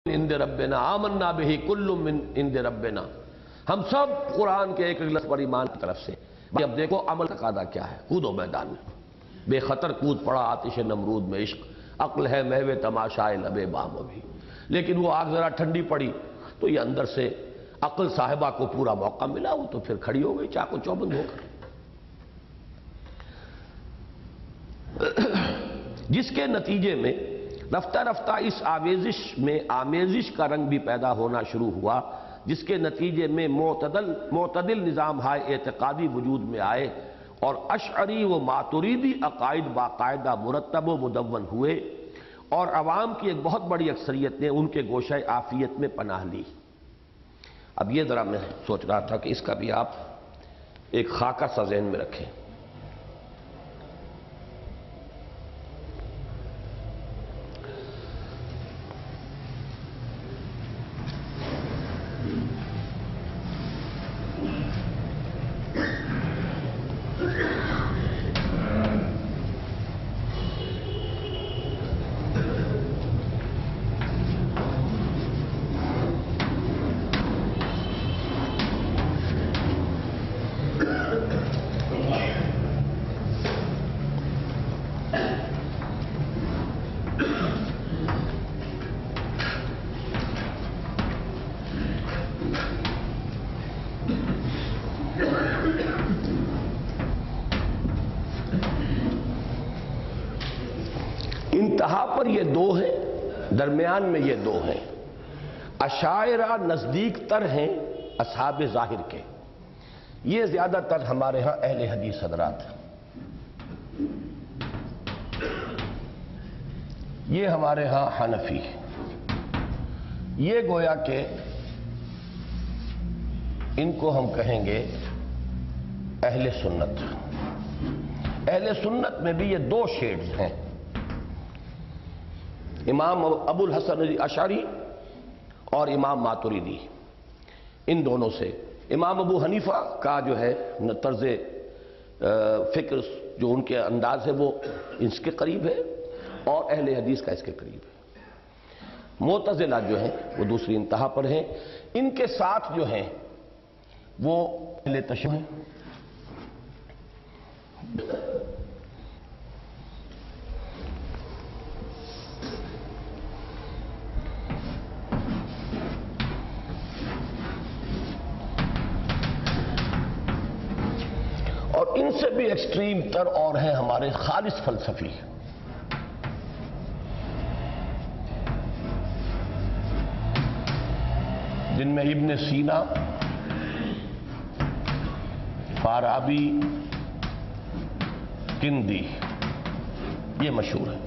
عند ربنا آمنا بہ کل من عند ربنا، ہم سب قرآن کے ایک لفظ پر ایمان کی طرف سے۔ اب دیکھو عمل کا قاعدہ کیا ہے، کودو میدان میں، بے خطر کود پڑا آتش نمرود میں عشق، عقل ہے محو تماشائے لبے بام بھی، لیکن وہ آگ ذرا ٹھنڈی پڑی تو یہ اندر سے عقل صاحبہ کو پورا موقع ملا، وہ تو پھر کھڑی ہو گئی چاقو چوبند ہو کر، جس کے نتیجے میں رفتہ رفتہ اس آمیزش میں آمیزش کا رنگ بھی پیدا ہونا شروع ہوا، جس کے نتیجے میں معتدل نظام ہائے اعتقادی وجود میں آئے اور اشعری و ماتریدی عقائد باقاعدہ مرتب و مدون ہوئے، اور عوام کی ایک بہت بڑی اکثریت نے ان کے گوشہ عافیت میں پناہ لی۔ اب یہ ذرا میں سوچ رہا تھا کہ اس کا بھی آپ ایک خاکہ سا ذہن میں رکھیں۔ انتہا پر یہ دو ہیں، درمیان میں یہ دو ہیں۔ اشاعرہ نزدیک تر ہیں اصحاب ظاہر کے، یہ زیادہ تر ہمارے ہاں اہل حدیث حضرات ہیں، یہ ہمارے ہاں حنفی، یہ گویا کہ ان کو ہم کہیں گے اہل سنت۔ اہل سنت میں بھی یہ دو شیڈز ہیں، امام ابو الحسن اشعری اور امام ماتریدی، ان دونوں سے امام ابو حنیفہ کا جو ہے طرز فکر جو ان کے انداز ہے وہ اس کے قریب ہے، اور اہل حدیث کا اس کے قریب ہے۔ معتزلہ جو ہیں وہ دوسری انتہا پر ہیں، ان کے ساتھ جو ہیں وہ اہل تشیع ہیں۔ اور ان سے بھی ایکسٹریم تر اور ہیں ہمارے خالص فلسفی، جن میں ابن سینا، فارابی، کندی یہ مشہور ہے۔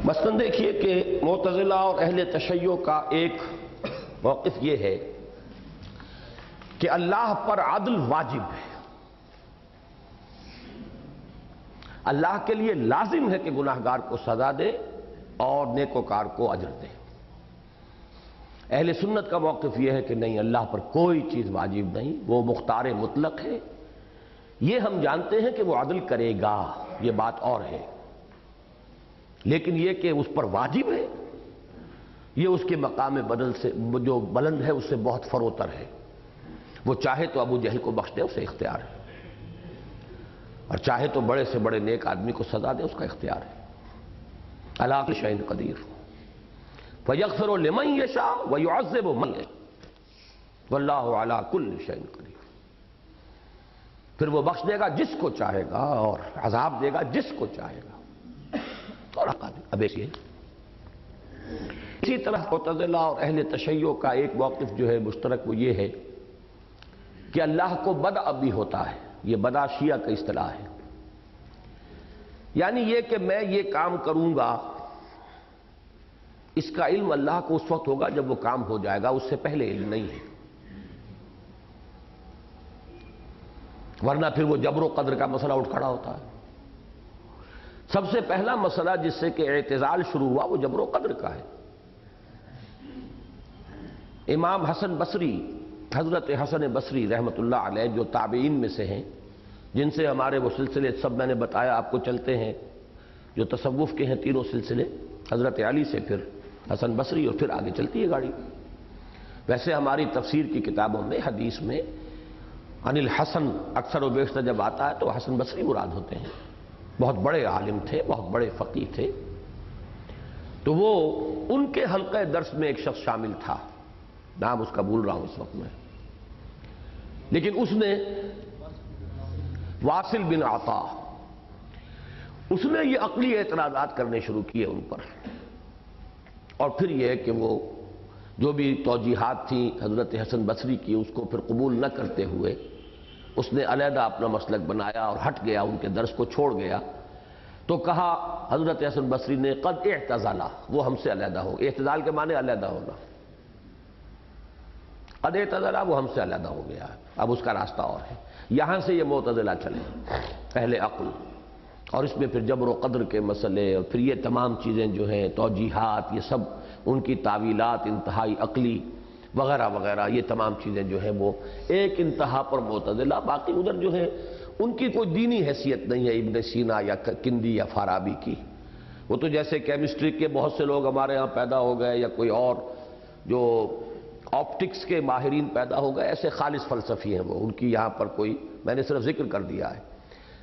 مثلاً دیکھیے کہ معتزلہ اور اہل تشیع کا ایک موقف یہ ہے کہ اللہ پر عدل واجب ہے، اللہ کے لیے لازم ہے کہ گناہگار کو سزا دے اور نیکوکار کو اجر دے۔ اہل سنت کا موقف یہ ہے کہ نہیں، اللہ پر کوئی چیز واجب نہیں، وہ مختار مطلق ہے، یہ ہم جانتے ہیں کہ وہ عدل کرے گا، یہ بات اور ہے، لیکن یہ کہ اس پر واجب ہے یہ اس کے مقام بدل سے جو بلند ہے اس سے بہت فروتر ہے۔ وہ چاہے تو ابو جہل کو بخش دے، اسے اختیار ہے، اور چاہے تو بڑے سے بڑے نیک آدمی کو سزا دے، اس کا اختیار ہے۔ عَلَىٰ كُلِّ شَيْءٍ قدیر، فَيَغْفِرُ لِمَن يَشَاءُ وَيُعَذِّبُ مَن يَشَاءُ وَاللَّهُ عَلَىٰ كُلِّ شَيْءٍ قدیر۔ پھر وہ بخش دے گا جس کو چاہے گا اور عذاب دے گا جس کو چاہے گا۔ اب ایک اسی طرح معتزلہ اور اہل تشیع کا ایک موقف جو ہے مشترک، وہ یہ ہے کہ اللہ کو بدع بھی ہوتا ہے، یہ بدع شیعہ کا اصطلاح ہے، یعنی یہ کہ میں یہ کام کروں گا، اس کا علم اللہ کو اس وقت ہوگا جب وہ کام ہو جائے گا، اس سے پہلے علم نہیں ہے، ورنہ پھر وہ جبر و قدر کا مسئلہ اٹھ کھڑا ہوتا ہے۔ سب سے پہلا مسئلہ جس سے کہ اعتزال شروع ہوا وہ جبر و قدر کا ہے۔ امام حسن بصری، حضرت حسن بصری رحمۃ اللہ علیہ جو تابعین میں سے ہیں، جن سے ہمارے وہ سلسلے سب میں نے بتایا آپ کو چلتے ہیں، جو تصوف کے ہیں تینوں سلسلے، حضرت علی سے پھر حسن بصری اور پھر آگے چلتی ہے گاڑی۔ ویسے ہماری تفسیر کی کتابوں میں، حدیث میں عن الحسن اکثر و بیشتر جب آتا ہے تو حسن بصری مراد ہوتے ہیں، بہت بڑے عالم تھے، بہت بڑے فقیہ تھے۔ تو وہ ان کے حلقہ درس میں ایک شخص شامل تھا، نام اس کا بھول رہا ہوں اس وقت میں، لیکن اس نے واصل بن عطا، اس نے یہ عقلی اعتراضات کرنے شروع کیے ان پر، اور پھر یہ کہ وہ جو بھی توجیحات تھیں حضرت حسن بصری کی اس کو پھر قبول نہ کرتے ہوئے اس نے علیحدہ اپنا مسلک بنایا اور ہٹ گیا، ان کے درس کو چھوڑ گیا۔ تو کہا حضرت حسن بصری نے قد اعتزل، وہ ہم سے علیحدہ ہو، اعتزال کے معنی علیحدہ ہونا، قد اعتزل وہ ہم سے علیحدہ ہو گیا، اب اس کا راستہ اور ہے۔ یہاں سے یہ معتزلہ چلے اہل عقل، اور اس میں پھر جبر و قدر کے مسئلے اور پھر یہ تمام چیزیں جو ہیں توجیحات، یہ سب ان کی تعویلات انتہائی عقلی وغیرہ وغیرہ، یہ تمام چیزیں جو ہیں وہ ایک انتہا پر معتزلہ، باقی ادھر جو ہے ان کی کوئی دینی حیثیت نہیں ہے ابن سینا یا کندی یا فارابی کی۔ وہ تو جیسے کیمسٹری کے بہت سے لوگ ہمارے ہاں پیدا ہو گئے یا کوئی اور جو آپٹکس کے ماہرین پیدا ہو گئے، ایسے خالص فلسفی ہیں وہ، ان کی یہاں پر کوئی، میں نے صرف ذکر کر دیا ہے۔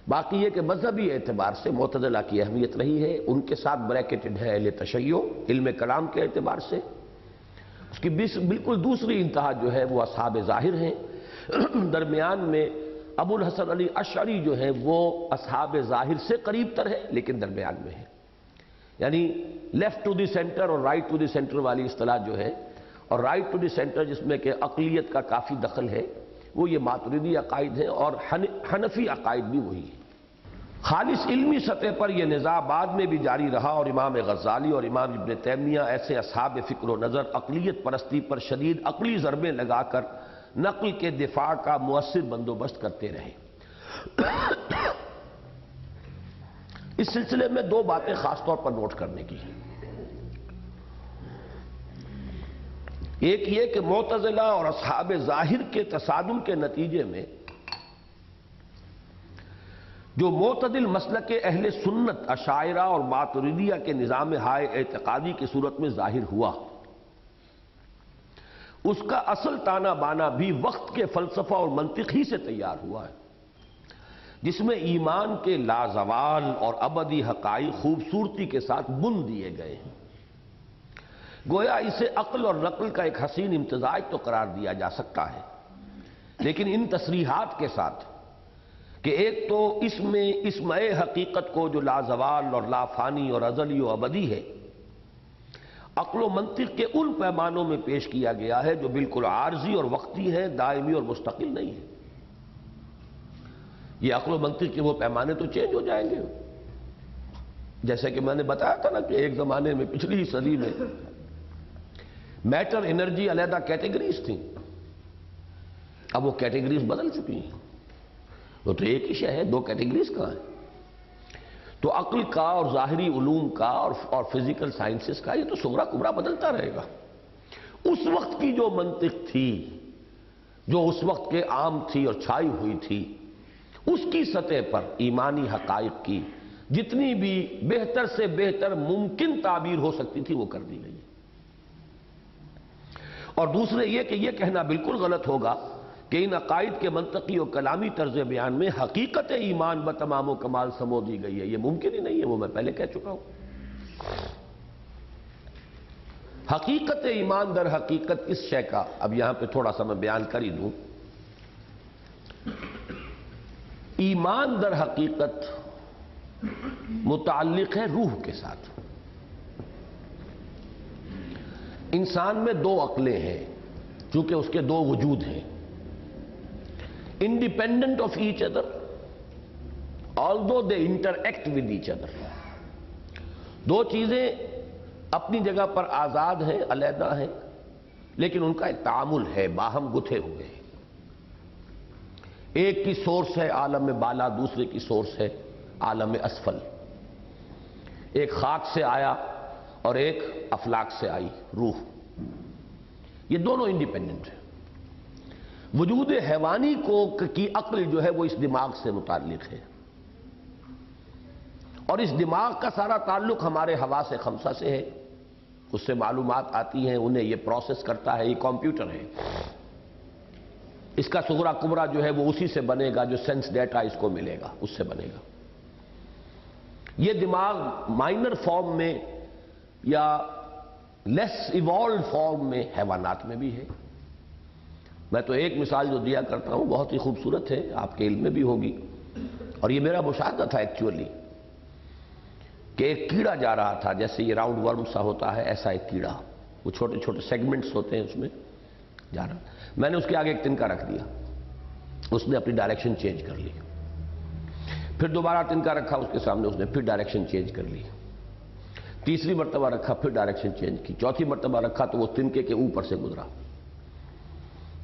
باقی یہ کہ مذہبی اعتبار سے معتزلہ کی اہمیت رہی ہے، ان کے ساتھ بریکٹڈ ہے اہل تشیع، علم کلام کے اعتبار سے۔ اس کی بالکل دوسری انتہا جو ہے وہ اصحاب ظاہر ہیں، درمیان میں ابو الحسن علی اشعری جو ہے وہ اصحاب ظاہر سے قریب تر ہے لیکن درمیان میں ہے، یعنی لیفٹ ٹو دی سینٹر اور رائٹ ٹو دی سینٹر والی اصطلاح جو ہے، اور رائٹ ٹو دی سینٹر جس میں کہ عقلیت کا کافی دخل ہے، وہ یہ ماتریدی عقائد ہیں، اور حنفی عقائد بھی وہی ہیں۔ خالص علمی سطح پر یہ نزاع بعد میں بھی جاری رہا، اور امام غزالی اور امام ابن تیمیہ ایسے اصحاب فکر و نظر عقلیت پرستی پر شدید عقلی ضربیں لگا کر نقل کے دفاع کا مؤثر بندوبست کرتے رہے۔ اس سلسلے میں دو باتیں خاص طور پر نوٹ کرنے کی ہیں۔ ایک یہ کہ معتزلہ اور اصحاب ظاہر کے تصادم کے نتیجے میں جو معتدل مسلک اہل سنت اشاعرہ اور ماتریدیہ کے نظام ہائے اعتقادی کی صورت میں ظاہر ہوا، اس کا اصل تانا بانا بھی وقت کے فلسفہ اور منطق ہی سے تیار ہوا ہے، جس میں ایمان کے لازوال اور ابدی حقائق خوبصورتی کے ساتھ بن دیے گئے ہیں۔ گویا اسے عقل اور نقل کا ایک حسین امتزاج تو قرار دیا جا سکتا ہے، لیکن ان تصریحات کے ساتھ کہ ایک تو اس میں اسمع حقیقت کو جو لازوال اور لافانی اور ازلی و ابدی ہے، عقل و منطق کے ان پیمانوں میں پیش کیا گیا ہے جو بالکل عارضی اور وقتی ہیں، دائمی اور مستقل نہیں ہیں۔ یہ عقل و منطق کے وہ پیمانے تو چینج ہو جائیں گے، جیسے کہ میں نے بتایا تھا نا کہ ایک زمانے میں پچھلی صدی میں میٹر انرجی علیحدہ کیٹیگریز تھیں، اب وہ کیٹیگریز بدل چکی ہیں، وہ تو ایک ہی شے ہے، دو کیٹیگریز کہاں ہیں؟ تو عقل کا اور ظاہری علوم کا اور فزیکل سائنسز کا یہ تو صغرا کبرا بدلتا رہے گا۔ اس وقت کی جو منطق تھی، جو اس وقت کے عام تھی اور چھائی ہوئی تھی، اس کی سطح پر ایمانی حقائق کی جتنی بھی بہتر سے بہتر ممکن تعبیر ہو سکتی تھی وہ کر دی گئی۔ اور دوسرے یہ کہ یہ کہنا بالکل غلط ہوگا کہ ان عقائد کے منطقی و کلامی طرز بیان میں حقیقت ایمان بتمام و کمال سمو دی گئی ہے، یہ ممکن ہی نہیں ہے، وہ میں پہلے کہہ چکا ہوں۔ حقیقت ایمان در حقیقت اس شے کا اب یہاں پہ تھوڑا سا میں بیان کر ہی دوں۔ ایمان در حقیقت متعلق ہے روح کے ساتھ۔ انسان میں دو عقلیں ہیں، چونکہ اس کے دو وجود ہیں، independent of each other although they interact with each other۔ دو چیزیں اپنی جگہ پر آزاد ہیں، علیحدہ ہیں، لیکن ان کا ایک تعامل ہے، باہم گتھے ہوئے ہیں۔ ایک کی سورس ہے عالم بالا، دوسرے کی سورس ہے عالم اسفل۔ ایک خاک سے آیا اور ایک افلاک سے آئی روح، یہ دونوں انڈیپینڈنٹ ہیں۔ وجود حیوانی کی عقل جو ہے وہ اس دماغ سے متعلق ہے، اور اس دماغ کا سارا تعلق ہمارے حواس خمسہ سے ہے، اس سے معلومات آتی ہیں، انہیں یہ پروسیس کرتا ہے، یہ کمپیوٹر ہے۔ اس کا صغرا کبرا جو ہے وہ اسی سے بنے گا، جو سینس ڈیٹا اس کو ملے گا اس سے بنے گا۔ یہ دماغ مائنر فارم میں یا لیس ایوالوڈ فارم میں حیوانات میں بھی ہے۔ میں تو ایک مثال جو دیا کرتا ہوں بہت ہی خوبصورت ہے، آپ کے علم میں بھی ہوگی، اور یہ میرا مشاہدہ تھا ایکچولی، کہ ایک کیڑا جا رہا تھا، جیسے یہ راؤنڈ ورم سا ہوتا ہے ایسا ایک کیڑا، وہ چھوٹے چھوٹے سیگمنٹس ہوتے ہیں اس میں جا رہا۔ میں نے اس کے آگے ایک تنکا رکھ دیا، اس نے اپنی ڈائریکشن چینج کر لی، پھر دوبارہ تنکا رکھا اس کے سامنے، اس نے پھر ڈائریکشن چینج کر لی، تیسری مرتبہ رکھا پھر ڈائریکشن چینج کی، چوتھی مرتبہ رکھا تو وہ تنکے کے اوپر سے گزرا۔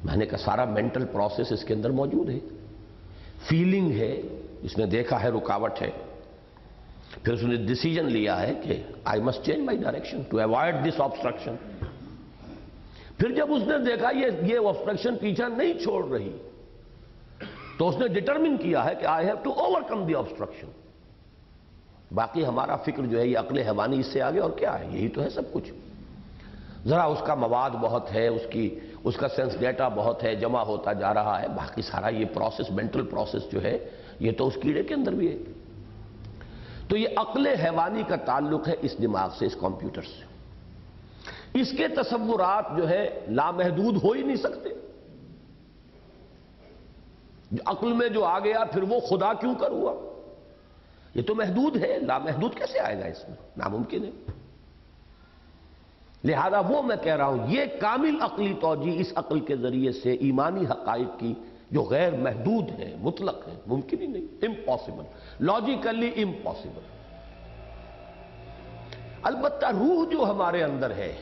میں نے کہا سارا مینٹل پروسیس اس کے اندر موجود ہے، فیلنگ ہے، اس نے دیکھا ہے رکاوٹ ہے، پھر اس نے ڈیسیجن لیا ہے کہ I must change my direction to avoid this obstruction. پھر جب اس نے دیکھا یہ آبسٹرکشن پیچھا نہیں چھوڑ رہی، تو اس نے ڈٹرمن کیا ہے کہ I have to overcome the obstruction. باقی ہمارا فکر جو ہے یہ عقل حیوانی اس سے آگے اور کیا ہے، یہی تو ہے سب کچھ۔ ذرا اس کا مواد بہت ہے، اس کا سینس ڈیٹا بہت ہے، جمع ہوتا جا رہا ہے، باقی سارا یہ پروسیس، مینٹل پروسیس جو ہے یہ تو اس کیڑے کے اندر بھی ہے۔ تو یہ عقل حیوانی کا تعلق ہے اس دماغ سے، اس کمپیوٹر سے۔ اس کے تصورات جو ہے لامحدود ہو ہی نہیں سکتے۔ عقل میں جو آ گیا پھر وہ خدا کیوں کر ہوا؟ یہ تو محدود ہے، لامحدود کیسے آئے گا اس میں؟ ناممکن ہے۔ لہذا وہ میں کہہ رہا ہوں یہ کامل عقلی توجیہ اس عقل کے ذریعے سے ایمانی حقائق کی جو غیر محدود ہیں، مطلق ہیں، ممکن ہی نہیں، امپاسبل، لاجیکلی امپاسبل۔ البتہ روح جو ہمارے اندر ہے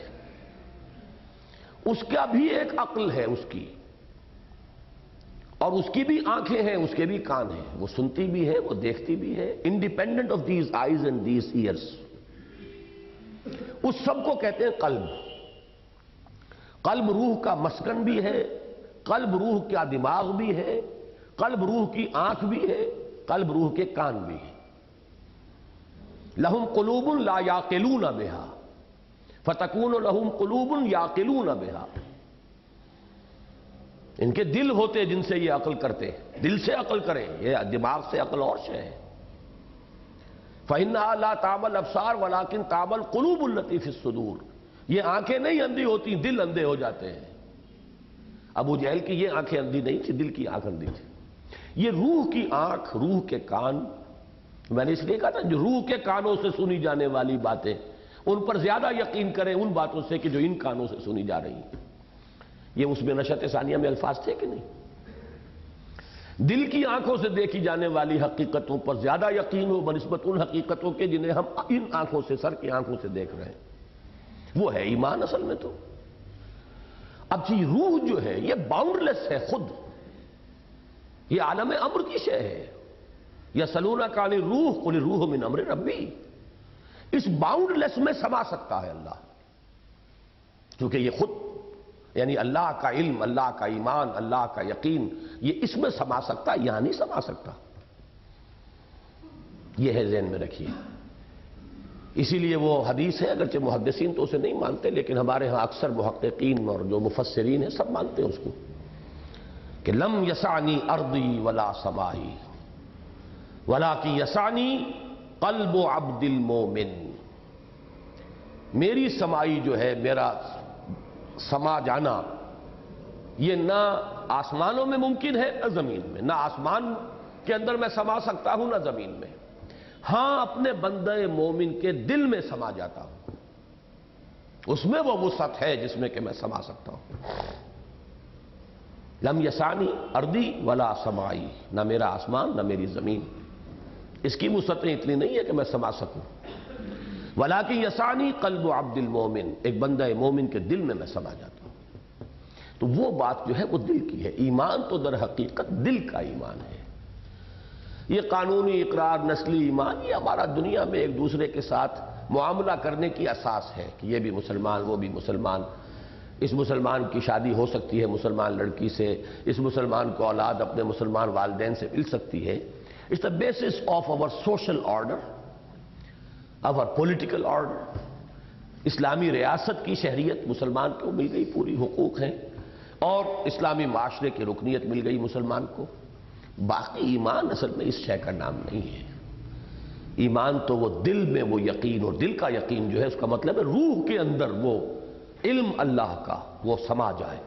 اس کا بھی ایک عقل ہے اس کی، اور اس کی بھی آنکھیں ہیں، اس کے بھی کان ہیں، وہ سنتی بھی ہے، وہ دیکھتی بھی ہے، independent of these eyes and these ears. اس سب کو کہتے ہیں قلب۔ قلب روح کا مسکن بھی ہے، قلب روح کا دماغ بھی ہے، قلب روح کی آنکھ بھی ہے، قلب روح کے کان بھی ہے۔ لہم قلوب لا یعقلون بہا فتکون لہم قلوب یعقلون بہا۔ ان کے دل ہوتے جن سے یہ عقل کرتے، دل سے عقل کریں، یہ دماغ سے عقل اور شے ہے۔ فَإِنَّهَا لَا تَعْمَى الْأَبْصَارُ وَلَكِنْ تَعْمَى الْقُلُوبُ الَّتِي فِي الصُّدُورِ۔ یہ آنکھیں نہیں اندھی ہوتی، دل اندھے ہو جاتے ہیں۔ ابو جہل کی یہ آنکھیں اندھی نہیں تھی، دل کی آنکھ اندھی تھی۔ یہ روح کی آنکھ، روح کے کان، میں نے اس لیے کہا تھا جو روح کے کانوں سے سنی جانے والی باتیں ان پر زیادہ یقین کریں ان باتوں سے کہ جو ان کانوں سے سنی جا رہی ہیں۔ یہ اس میں نشأت ثانیہ میں الفاظ تھے کہ نہیں؟ دل کی آنکھوں سے دیکھی جانے والی حقیقتوں پر زیادہ یقین ہو بنسبت ان حقیقتوں کے جنہیں ہم ان آنکھوں سے، سر کی آنکھوں سے دیکھ رہے ہیں۔ وہ ہے ایمان اصل میں تو۔ اب جی روح جو ہے یہ باؤنڈ لیس ہے خود، یہ عالم امر کی شے ہے۔ یسألونک عن الروح قل الروح من امر ربی۔ اس باؤنڈ لیس میں سما سکتا ہے اللہ، کیونکہ یہ خود یعنی اللہ کا علم، اللہ کا ایمان، اللہ کا یقین یہ اس میں سما سکتا، یہاں نہیں سما سکتا۔ یہ ہے ذہن میں رکھیے۔ اسی لیے وہ حدیث ہے، اگرچہ محدثین تو اسے نہیں مانتے لیکن ہمارے ہاں اکثر محققین اور جو مفسرین ہیں سب مانتے ہیں اس کو، کہ لم یسعنی ارضی ولا سمائی ولکن یسعنی قلب عبد المومن۔ میری سمائی جو ہے، میرا سما جانا، یہ نہ آسمانوں میں ممکن ہے نہ زمین میں، نہ آسمان کے اندر میں سما سکتا ہوں نہ زمین میں، ہاں اپنے بندہ مومن کے دل میں سما جاتا ہوں، اس میں وہ وسعت ہے جس میں کہ میں سما سکتا ہوں۔ لم یسعنی ارضی ولا سمائی، نہ میرا آسمان نہ میری زمین، اس کی وسعتیں اتنی نہیں ہے کہ میں سما سکوں۔ ولیکن یسعنی قلب عبد المومن، ایک بندہ مومن کے دل میں سما جاتا ہوں۔ تو وہ بات جو ہے وہ دل کی ہے۔ ایمان تو در حقیقت دل کا ایمان ہے۔ یہ قانونی اقرار، نسلی ایمان، یہ ہمارا دنیا میں ایک دوسرے کے ساتھ معاملہ کرنے کی اساس ہے کہ یہ بھی مسلمان وہ بھی مسلمان، اس مسلمان کی شادی ہو سکتی ہے مسلمان لڑکی سے، اس مسلمان کو اولاد اپنے مسلمان والدین سے مل سکتی ہے. It's the basis of our social order, our political order. اسلامی ریاست کی شہریت مسلمان کو مل گئی، پوری حقوق ہیں، اور اسلامی معاشرے کی رکنیت مل گئی مسلمان کو. باقی ایمان اصل میں اس شے کا نام نہیں ہے. ایمان تو وہ دل میں وہ یقین، اور دل کا یقین جو ہے اس کا مطلب ہے روح کے اندر وہ علم اللہ کا وہ سما جائے.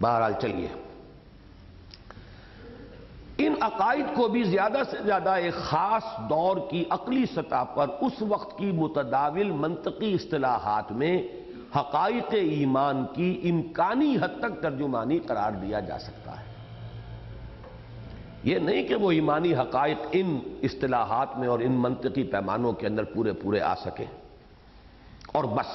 بہرحال چلیے، ان عقائد کو بھی زیادہ سے زیادہ ایک خاص دور کی عقلی سطح پر اس وقت کی متداول منطقی اصطلاحات میں حقائق ایمان کی امکانی حد تک ترجمانی قرار دیا جا سکتا ہے. یہ نہیں کہ وہ ایمانی حقائق ان اصطلاحات میں اور ان منطقی پیمانوں کے اندر پورے پورے آ سکے اور بس.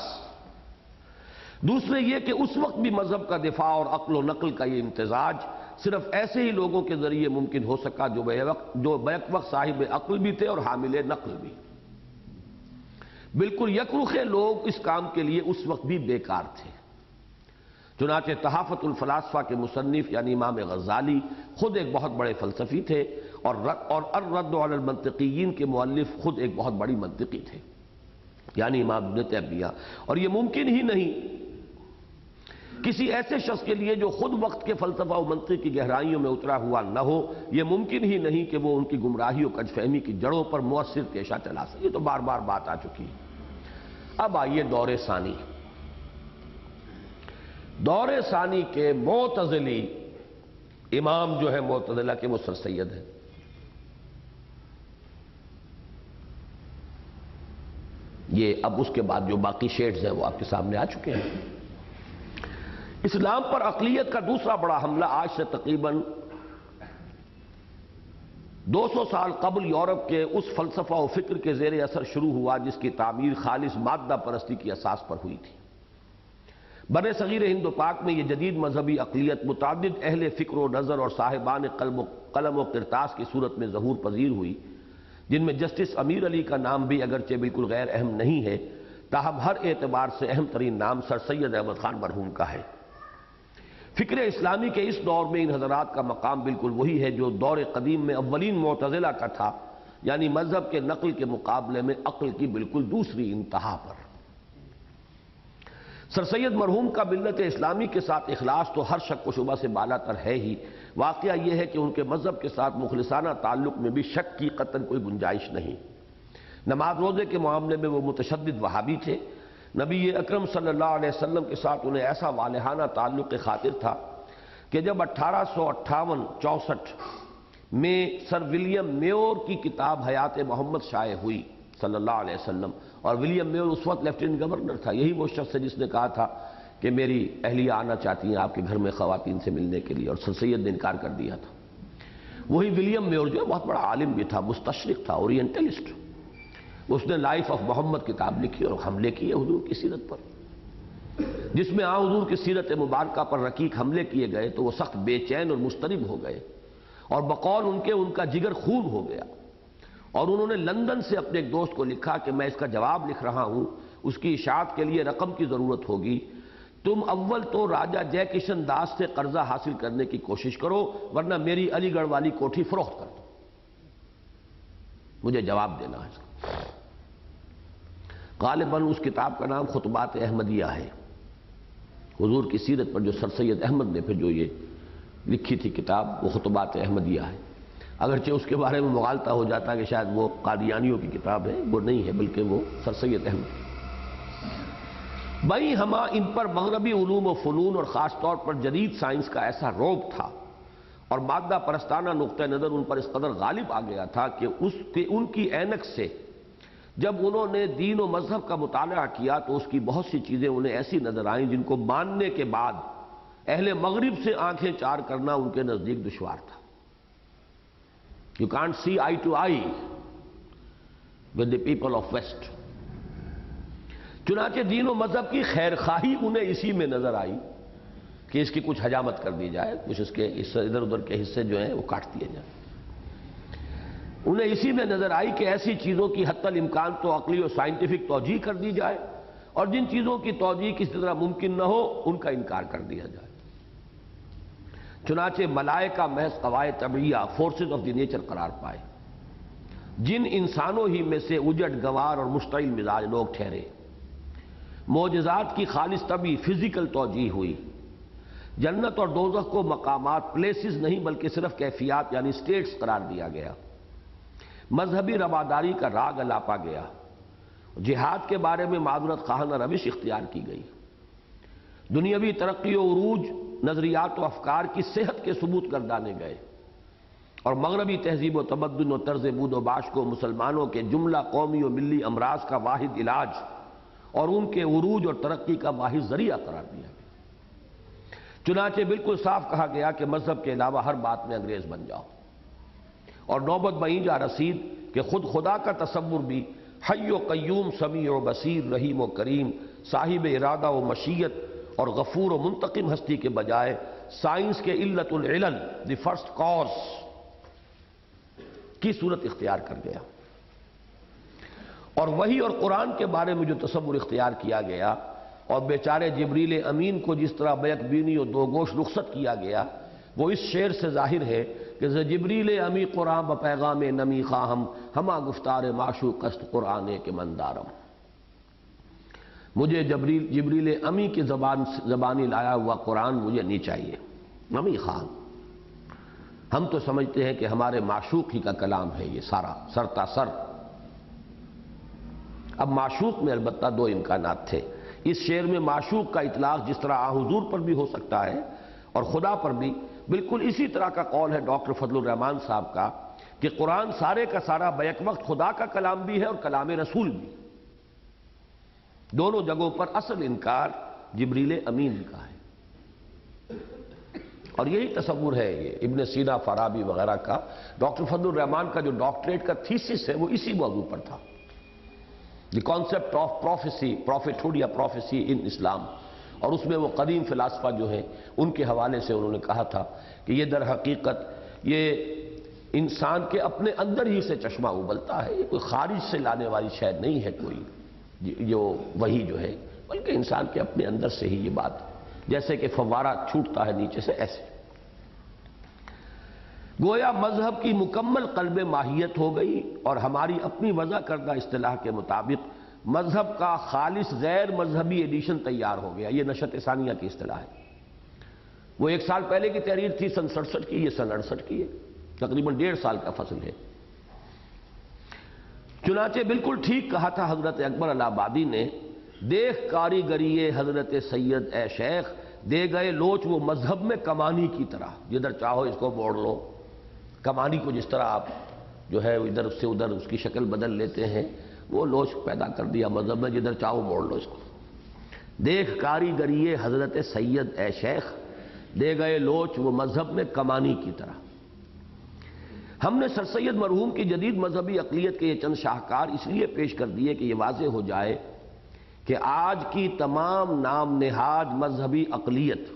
دوسرے یہ کہ اس وقت بھی مذہب کا دفاع اور عقل و نقل کا یہ امتزاج صرف ایسے ہی لوگوں کے ذریعے ممکن ہو سکا جو بیک وقت صاحب عقل بھی تھے اور حامل نقل بھی. بالکل یکرخے لوگ اس کام کے لیے اس وقت بھی بیکار تھے. چنانچہ تحافت الفلاسفہ کے مصنف یعنی امام غزالی خود ایک بہت بڑے فلسفی تھے، اور الرد علی المنطقیین کے مؤلف خود ایک بہت بڑی منطقی تھے، یعنی امام ابن تیمیہ. اور یہ ممکن ہی نہیں کسی ایسے شخص کے لیے جو خود وقت کے فلسفہ و منطق کی گہرائیوں میں اترا ہوا نہ ہو، یہ ممکن ہی نہیں کہ وہ ان کی گمراہی و کج فہمی کی جڑوں پر مؤثر تیشہ چلا سکے. یہ تو بار بار بات آ چکی ہے. اب آئیے دور ثانی. دور ثانی کے معتزلی امام جو ہے معتزلہ کے وہ سر سید ہیں. یہ اب اس کے بعد جو باقی شیڈز ہیں وہ آپ کے سامنے آ چکے ہیں. اسلام پر اقلیت کا دوسرا بڑا حملہ آج سے تقریباً 200 سال قبل یورپ کے اس فلسفہ و فکر کے زیر اثر شروع ہوا جس کی تعمیر خالص مادہ پرستی کی اساس پر ہوئی تھی. بر صغیر ہند و پاک میں یہ جدید مذہبی اقلیت متعدد اہل فکر و نظر اور صاحبان قلم و قرطاس کی صورت میں ظہور پذیر ہوئی، جن میں جسٹس امیر علی کا نام بھی اگرچہ بالکل غیر اہم نہیں ہے، تاہم ہر اعتبار سے اہم ترین نام سر سید احمد خان مرحوم کا ہے. فکر اسلامی کے اس دور میں ان حضرات کا مقام بالکل وہی ہے جو دور قدیم میں اولین معتزلہ کا تھا، یعنی مذہب کے نقل کے مقابلے میں عقل کی بالکل دوسری انتہا پر. سر سید مرحوم کا ملت اسلامی کے ساتھ اخلاص تو ہر شک و شبہ سے بالا تر ہے ہی. واقعہ یہ ہے کہ ان کے مذہب کے ساتھ مخلصانہ تعلق میں بھی شک کی قطعاً کوئی گنجائش نہیں. نماز روزے کے معاملے میں وہ متشدد وہابی تھے. نبی اکرم صلی اللہ علیہ وسلم کے ساتھ انہیں ایسا والہانہ تعلق خاطر تھا کہ جب 1858-64 میں سر ولیم میور کی کتاب حیات محمد شائع ہوئی صلی اللہ علیہ وسلم، اور ولیم میور اس وقت لیفٹیننٹ گورنر تھا، یہی وہ شخص ہے جس نے کہا تھا کہ میری اہلیہ آنا چاہتی ہیں آپ کے گھر میں خواتین سے ملنے کے لیے، اور سر سید نے انکار کر دیا تھا. وہی ولیم میور جو ہے بہت بڑا عالم بھی تھا، مستشرق تھا، اورینٹلسٹ. اس نے لائف آف محمد کتاب لکھی اور حملے کیے حضور کی سیرت پر، جس میں حضور کی سیرت مبارکہ پر رقیق حملے کیے گئے تو وہ سخت بے چین اور مضطرب ہو گئے، اور بقول ان کا جگر خون ہو گیا. اور انہوں نے لندن سے اپنے ایک دوست کو لکھا کہ میں اس کا جواب لکھ رہا ہوں، اس کی اشاعت کے لیے رقم کی ضرورت ہوگی، تم اول تو راجہ جے کشن داس سے قرضہ حاصل کرنے کی کوشش کرو، ورنہ میری علی گڑھ والی کوٹھی فروخت کر دو. مجھے جواب دینا ہے اس کا. غالباً اس کتاب کا نام خطبات احمدیہ ہے. حضور کی سیرت پر جو سر سید احمد نے پھر جو یہ لکھی تھی کتاب وہ خطبات احمدیہ ہے. اگرچہ اس کے بارے میں مغالطہ ہو جاتا ہے کہ شاید وہ قادیانیوں کی کتاب ہے، وہ نہیں ہے بلکہ وہ سر سید احمد. بھائی ہما ان پر مغربی علوم و فنون اور خاص طور پر جدید سائنس کا ایسا رعب تھا اور مادہ پرستانہ نقطہ نظر ان پر اس قدر غالب آ گیا تھا کہ ان کی اینک سے جب انہوں نے دین و مذہب کا مطالعہ کیا تو اس کی بہت سی چیزیں انہیں ایسی نظر آئیں جن کو ماننے کے بعد اہل مغرب سے آنکھیں چار کرنا ان کے نزدیک دشوار تھا. You can't see eye to eye with the people of West. چنانچہ دین و مذہب کی خیر خواہی انہیں اسی میں نظر آئی کہ اس کی کچھ حجامت کر دی جائے، کچھ اس کے ادھر ادھر کے حصے جو ہیں وہ کاٹ دیے جائیں. انہیں اسی میں نظر آئی کہ ایسی چیزوں کی حتی الامکان تو عقلی و سائنٹیفک توجیہ کر دی جائے اور جن چیزوں کی توجیہ کسی طرح ممکن نہ ہو ان کا انکار کر دیا جائے۔ چنانچہ ملائکہ محض قواعد طبعیہ فورسز آف دی نیچر قرار پائے، جن انسانوں ہی میں سے اجڑ گوار اور مشتعل مزاج لوگ ٹھہرے۔ معجزات کی خالص طبعی فزیکل توجیہ ہوئی۔ جنت اور دوزخ کو مقامات پلیسز نہیں بلکہ صرف کیفیات یعنی سٹیٹس قرار دیا گیا۔ مذہبی رواداری کا راگ الاپا گیا۔ جہاد کے بارے میں معذرت خواہانہ روش اختیار کی گئی۔ دنیاوی ترقی و عروج نظریات و افکار کی صحت کے ثبوت گردانے گئے، اور مغربی تہذیب و تمدن و طرز بود و باش کو مسلمانوں کے جملہ قومی و ملی امراض کا واحد علاج اور ان کے عروج اور ترقی کا واحد ذریعہ قرار دیا گیا۔ چنانچہ بالکل صاف کہا گیا کہ مذہب کے علاوہ ہر بات میں انگریز بن جاؤ، اور نوبت بہیں جا رسید کہ خود خدا کا تصور بھی حی و قیوم سمیع و بصیر رحیم و کریم صاحب ارادہ و مشیت اور غفور و منتقم ہستی کے بجائے سائنس کے علت العلل دی فرسٹ کاز کی صورت اختیار کر گیا۔ اور وحی اور قرآن کے بارے میں جو تصور اختیار کیا گیا اور بیچارے جبریل امین کو جس طرح بیک بینی و دو گوش رخصت کیا گیا، وہ اس شعر سے ظاہر ہے کہ جبریل امی قرآن بپیغام نمی خواہم ہما گفتار معشوق است قرآن کے مندارم۔ مجھے جبریل امی کی زبانی لایا ہوا قرآن مجھے نہیں چاہیے، نمی خواہم۔ ہم تو سمجھتے ہیں کہ ہمارے معشوق ہی کا کلام ہے یہ سارا سرتا سر۔ اب معشوق میں البتہ دو امکانات تھے۔ اس شعر میں معشوق کا اطلاق جس طرح حضور پر بھی ہو سکتا ہے اور خدا پر بھی، بالکل اسی طرح کا قول ہے ڈاکٹر فضل الرحمان صاحب کا کہ قرآن سارے کا سارا بیک وقت خدا کا کلام بھی ہے اور کلام رسول بھی۔ دونوں جگہوں پر اصل انکار جبریل امین کا ہے، اور یہی تصور ہے یہ ابن سینا، فارابی وغیرہ کا۔ ڈاکٹر فضل الرحمان کا جو ڈاکٹریٹ کا تھیسس ہے وہ اسی موضوع پر تھا، دی کانسیپٹ آف پروفیسی، پروفیٹہوڈ یا پروفیسی ان اسلام، اور اس میں وہ قدیم فلاسفہ جو ہیں ان کے حوالے سے انہوں نے کہا تھا کہ یہ در حقیقت یہ انسان کے اپنے اندر ہی سے چشمہ ابلتا ہے، یہ کوئی خارج سے لانے والی شے نہیں ہے کوئی جو وہی جو ہے، بلکہ انسان کے اپنے اندر سے ہی یہ بات، جیسے کہ فوارہ چھوٹتا ہے نیچے سے ایسے۔ گویا مذہب کی مکمل قلب ماہیت ہو گئی، اور ہماری اپنی وضع کردہ اصطلاح کے مطابق مذہب کا خالص غیر مذہبی ایڈیشن تیار ہو گیا۔ یہ نشأت ثانیہ کی اصطلاح ہے۔ وہ 1 سال پہلے کی تحریر تھی سن 67 کی، یہ سن 68 کی ہے، تقریباً 1.5 سال کا فصل ہے۔ چنانچہ بالکل ٹھیک کہا تھا حضرت اکبر الہ آبادی نے، دیکھ کاریگری حضرت سید اے شیخ، دے گئے لوچ وہ مذہب میں کمانی کی طرح، جدھر چاہو اس کو موڑ لو۔ کمانی کو جس طرح آپ جو ہے ادھر سے ادھر اس کی شکل بدل لیتے ہیں، وہ لوچ پیدا کر دیا مذہب میں، جدھر چاہو موڑ لو اس کو۔ دیکھ کاریگری حضرت سید اے شیخ، دے گئے لوچ وہ مذہب میں کمانی کی طرح۔ ہم نے سر سید مرحوم کی جدید مذہبی عقلیت کے یہ چند شاہکار اس لیے پیش کر دیے کہ یہ واضح ہو جائے کہ آج کی تمام نام نہاد مذہبی عقلیت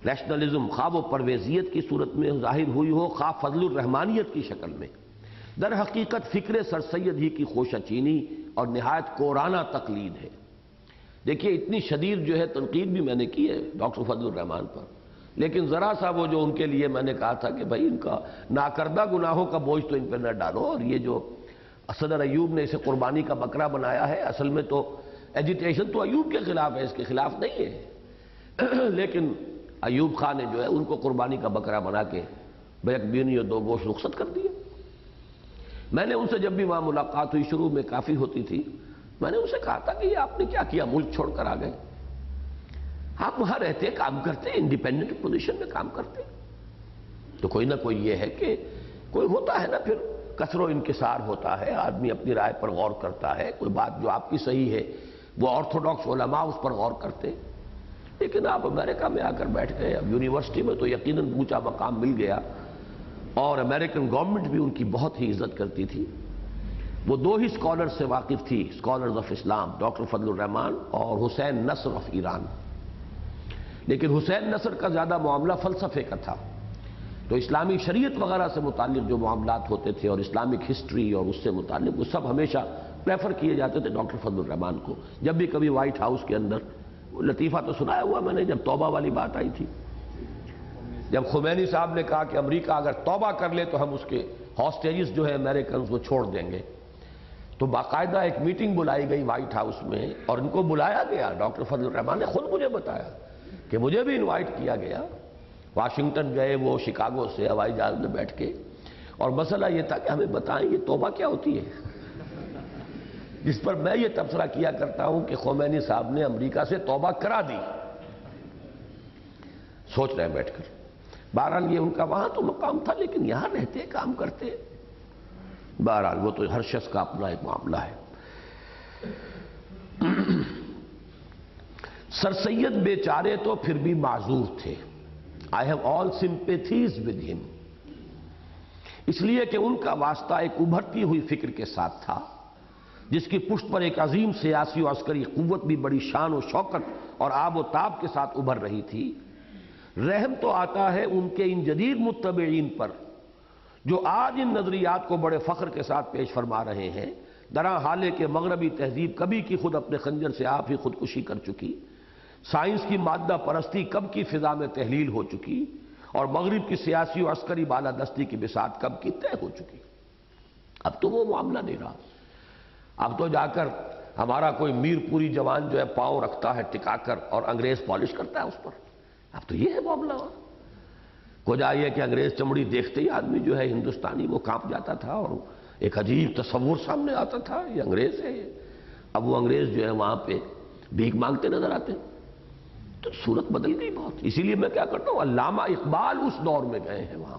ریشنلزم، خواہ و پرویزیت کی صورت میں ظاہر ہوئی ہو، خواہ فضل الرحمانیت کی شکل میں، در حقیقت فکر سر سید ہی کی خوشہ چینی اور نہایت کورانہ تقلید ہے۔ دیکھیے اتنی شدید جو ہے تنقید بھی میں نے کی ہے ڈاکٹر فضل الرحمان پر، لیکن ذرا سا وہ جو ان کے لیے میں نے کہا تھا کہ بھائی ان کا ناکردہ گناہوں کا بوجھ تو ان پہ نہ ڈالو، اور یہ جو صدر ایوب نے اسے قربانی کا بکرا بنایا ہے، اصل میں تو ایجیٹیشن تو ایوب کے خلاف ہے، اس کے خلاف نہیں ہے، لیکن ایوب خان نے جو ہے ان کو قربانی کا بکرا بنا کے بیک بینی اور 2 گوش رخصت کر دیا۔ میں نے ان سے جب بھی وہاں ملاقات ہوئی، شروع میں کافی ہوتی تھی، میں نے ان سے کہا تھا کہ یہ آپ نے کیا کیا، ملک چھوڑ کر آ گئے، آپ وہاں رہتے کام کرتے، انڈیپینڈنٹ پوزیشن میں کام کرتے، تو کوئی نہ کوئی یہ ہے کہ کوئی ہوتا ہے نا، پھر کثر و انکسار ہوتا ہے، آدمی اپنی رائے پر غور کرتا ہے، کوئی بات جو آپ کی صحیح ہے وہ آرتھوڈاکس علماء اس پر غور کرتے، لیکن آپ امریکہ میں آ کر بیٹھ گئے۔ اب یونیورسٹی میں تو یقیناً اونچا مقام مل گیا، اور امریکن گورنمنٹ بھی ان کی بہت ہی عزت کرتی تھی۔ وہ 2 ہی اسکالر سے واقف تھی، اسکالرز آف اسلام، ڈاکٹر فضل الرحمان اور حسین نصر آف ایران، لیکن حسین نصر کا زیادہ معاملہ فلسفے کا تھا، تو اسلامی شریعت وغیرہ سے متعلق جو معاملات ہوتے تھے اور اسلامک ہسٹری اور اس سے متعلق وہ سب ہمیشہ ریفر کیے جاتے تھے ڈاکٹر فضل الرحمان کو. جب بھی کبھی وائٹ ہاؤس کے اندر، لطیفہ تو سنایا ہوا میں نے، جب توبہ والی بات آئی تھی، جب خمینی صاحب نے کہا کہ امریکہ اگر توبہ کر لے تو ہم اس کے ہاسٹیجز جو ہے امریکنز کو چھوڑ دیں گے، تو باقاعدہ ایک میٹنگ بلائی گئی وائٹ ہاؤس میں اور ان کو بلایا گیا. ڈاکٹر فضل الرحمان نے خود مجھے بتایا کہ مجھے بھی انوائٹ کیا گیا. واشنگٹن گئے وہ شکاگو سے ہوائی جہاز میں بیٹھ کے، اور مسئلہ یہ تھا کہ ہمیں بتائیں یہ توبہ کیا ہوتی ہے، جس پر میں یہ تبصرہ کیا کرتا ہوں کہ خمینی صاحب نے امریکہ سے توبہ کرا دی. سوچ رہے ہیں بیٹھ کر. بہرحال یہ ان کا وہاں تو مقام تھا، لیکن یہاں رہتے کام کرتے. بہرحال وہ تو ہر شخص کا اپنا ایک معاملہ ہے. سر سید بیچارے تو پھر بھی معذور تھے. I have all sympathies with him. اس لیے کہ ان کا واسطہ ایک ابھرتی ہوئی فکر کے ساتھ تھا، جس کی پشت پر ایک عظیم سیاسی و عسکری قوت بھی بڑی شان و شوکت اور آب و تاب کے ساتھ ابھر رہی تھی. رحم تو آتا ہے ان کے ان جدید متبعین پر جو آج ان نظریات کو بڑے فخر کے ساتھ پیش فرما رہے ہیں. درا حالے کہ مغربی تہذیب کبھی کی خود اپنے خنجر سے آپ ہی خودکشی کر چکی، سائنس کی مادہ پرستی کب کی فضا میں تحلیل ہو چکی، اور مغرب کی سیاسی و عسکری بالادستی کی بساط کب کی طے ہو چکی. اب تو وہ معاملہ نہیں رہا. اب تو جا کر ہمارا کوئی میر پوری جوان جو ہے پاؤں رکھتا ہے ٹکا کر اور انگریز پالش کرتا ہے اس پر. اب تو یہ ہے معاملہ. کو جائیے کہ انگریز چمڑی دیکھتے ہی آدمی جو ہے ہندوستانی وہ کانپ جاتا تھا اور ایک عجیب تصور سامنے آتا تھا، یہ انگریز ہے یہ. اب وہ انگریز جو ہے وہاں پہ بھیک مانگتے نظر آتے ہیں. تو صورت بدل گئی بہت. اسی لیے میں کیا کرتا ہوں، علامہ اقبال اس دور میں گئے ہیں وہاں،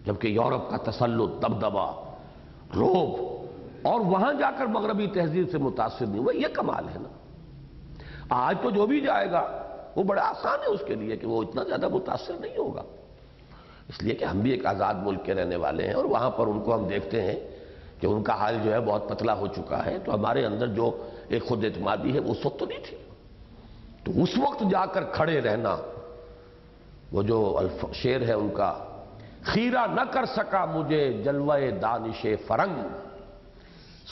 جبکہ یورپ کا تسلط، دبدبہ، روب، اور وہاں جا کر مغربی تہذیب سے متاثر نہیں ہوا. یہ کمال ہے نا. آج تو جو بھی جائے گا وہ بڑا آسان ہے اس کے لیے کہ وہ اتنا زیادہ متاثر نہیں ہوگا، اس لیے کہ ہم بھی ایک آزاد ملک کے رہنے والے ہیں، اور وہاں پر ان کو ہم دیکھتے ہیں کہ ان کا حال جو ہے بہت پتلا ہو چکا ہے. تو ہمارے اندر جو ایک خود اعتمادی ہے وہ اس وقت تو نہیں تھی. تو اس وقت جا کر کھڑے رہنا، وہ جو شعر ہے ان کا، خیرہ نہ کر سکا مجھے جلوہ دانش فرنگ،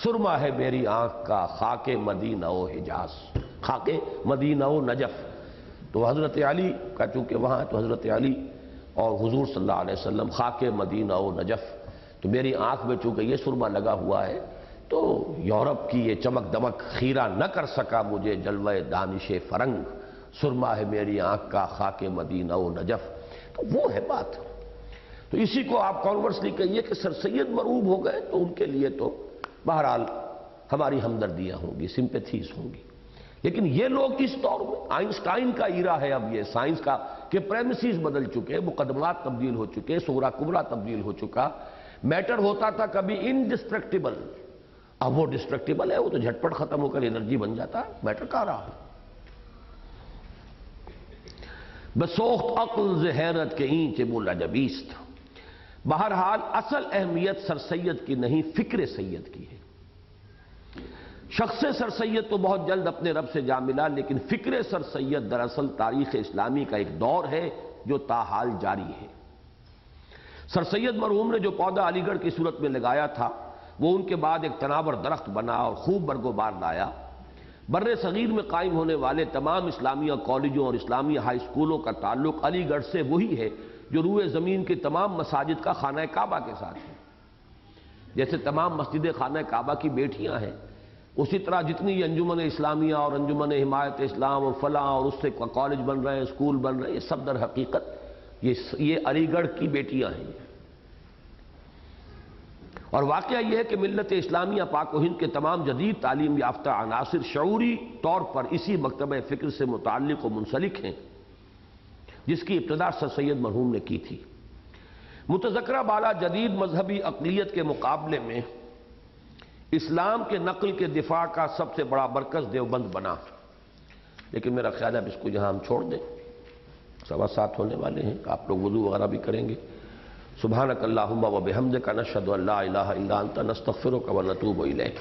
سرما ہے میری آنکھ کا خاک مدینہ و حجاز، خاک مدینہ و نجف. تو حضرت علی کا چونکہ وہاں ہے تو حضرت علی اور حضور صلی اللہ علیہ وسلم خاک مدینہ و نجف. تو میری آنکھ میں چونکہ یہ سرما لگا ہوا ہے تو یورپ کی یہ چمک دمک خیرہ نہ کر سکا مجھے جلوہ دانش فرنگ، سرما ہے میری آنکھ کا خاک مدینہ و نجف. تو وہ ہے بات. تو اسی کو آپ کانورسلی کہیے کہ سر سید مرعوب ہو گئے تو ان کے لیے تو بہرحال ہماری ہمدردیاں ہوں گی، سمپیتھیز ہوں گی. لیکن یہ لوگ اس دور میں، آئنسٹائن کا ایرا ہے اب یہ سائنس کا کہ پریمیسز بدل چکے، مقدمات تبدیل ہو چکے، صغرا کبرا تبدیل ہو چکا. میٹر ہوتا تھا کبھی انڈسٹرکٹیبل، اب وہ ڈسٹرکٹیبل ہے، وہ تو جھٹپٹ ختم ہو کر انرجی بن جاتا ہے. میٹر کہاں رہا؟ بسوخت عقل ز حیرت کے اینچ بولا جبیست. بہرحال اصل اہمیت سر سید کی نہیں، فکر سید کی ہے. شخص سر سید تو بہت جلد اپنے رب سے جا ملا، لیکن فکر سر سید دراصل تاریخ اسلامی کا ایک دور ہے جو تاحال جاری ہے. سر سید مرحوم نے جو پودا علی گڑھ کی صورت میں لگایا تھا وہ ان کے بعد ایک تناور درخت بنا اور خوب برگ و بار لایا. بر صغیر میں قائم ہونے والے تمام اسلامیہ کالجوں اور اسلامی ہائی اسکولوں کا تعلق علی گڑھ سے وہی ہے جو روئے زمین کی تمام مساجد کا خانہ کعبہ کے ساتھ ہے. جیسے تمام مسجد خانہ کعبہ کی بیٹیاں ہیں، اسی طرح جتنی انجمن اسلامیہ اور انجمن حمایت اسلام اور فلاں اور اس سے کالج بن رہے ہیں، اسکول بن رہے ہیں، یہ سب در حقیقت یہ علی گڑھ کی بیٹیاں ہیں. اور واقعہ یہ ہے کہ ملت اسلامیہ پاک و ہند کے تمام جدید تعلیم یافتہ عناصر شعوری طور پر اسی مکتبہ فکر سے متعلق و منسلک ہیں جس کی ابتدا سر سید مرحوم نے کی تھی. متذکرہ بالا جدید مذہبی اقلیت کے مقابلے میں اسلام کے نقل کے دفاع کا سب سے بڑا مرکز دیوبند بنا. لیکن میرا خیال ہے اب اس کو یہاں ہم چھوڑ دیں، 7:15 ہونے والے ہیں، آپ لوگ وضو وغیرہ بھی کریں گے. سبحانک اللہم و بحمدک نشہد ان لا الہ الا انت نستغفرک و نتوب الیک.